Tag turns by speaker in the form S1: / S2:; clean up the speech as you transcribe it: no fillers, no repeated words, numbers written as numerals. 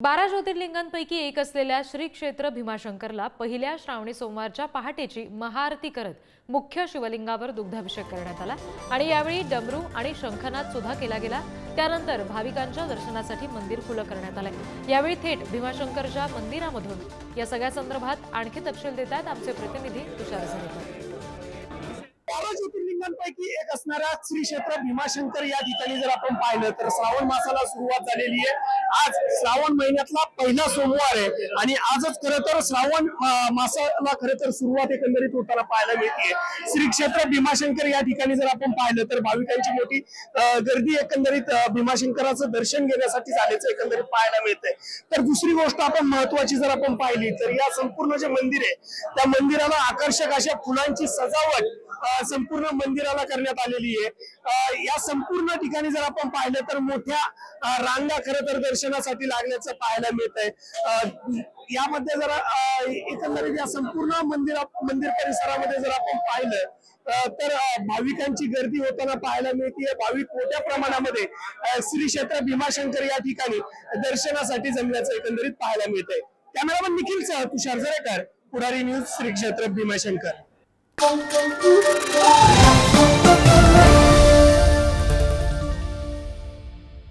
S1: 12 ज्योतिर्लिंगांपैकी एक असलेल्या श्री क्षेत्र भीमाशंकरला पहिल्या श्रावणी सोमवारच्या पहाटेची महाआरती करत मुख्य शिवलिंगावर दुग्धाभिषेक करण्यात आला आणि यावेळी डमरू आणि शंखनाद सुद्धा केला गेला। त्यानंतर भाविकांच्या दर्शनासाठी मंदिर खुलं करण्यात आले। यावेळी थेट भीमाशंकरच्या मंदिरामधून या सगळ्या संदर्भात आणखी तपशील देतात आमचे प्रतिनिधी तुषार झरेकर।
S2: 12 ज्योतिर्लिंगांपैकी एक असणारा श्री क्षेत्र भीमाशंकर या ठिकाणी जर आपण पाहिलं तर श्रावण मासाला सुरुवात झालेली आहे। आज श्रावण महिन्यातला पहिला सोमवार आहे आणि आजच खरं तर श्रावण मासाला खरं तर सुरुवात एकंदरीत होताना पाहायला मिळते। श्री क्षेत्र भीमाशंकर या ठिकाणी जर आपण पाहिलं तर भाविकांची मोठी गर्दी एकंदरीत भीमाशंकराचं दर्शन घेण्यासाठी झाल्याचं एकंदरीत पाहायला मिळतंय। तर दुसरी गोष्ट आपण महत्त्वाची जर आपण पाहिली तर या संपूर्ण जे मंदिर आहे त्या मंदिराला आकर्षक अशा फुलांची सजावट संपूर्ण मंदिराला करण्यात आलेली आहे। या संपूर्ण ठिकाणी जर आपण पाहिलं तर मोठ्या रांगा खरं तर दर्शनासाठी लागण्याचं पाहायला मिळतंय। यामध्ये जर एकंदरीत या संपूर्ण मंदिर परिसरामध्ये जर आपण पाहिलं तर भाविकांची गर्दी होताना पाहायला मिळते। भाविक मोठ्या प्रमाणामध्ये श्री क्षेत्र भीमाशंकर या ठिकाणी दर्शनासाठी जमल्याचं एकंदरीत पाहायला मिळतंय। कॅमेरामन निखिलसह तुषार झरेकर, पुढारी न्यूज, श्री क्षेत्र भीमाशंकर।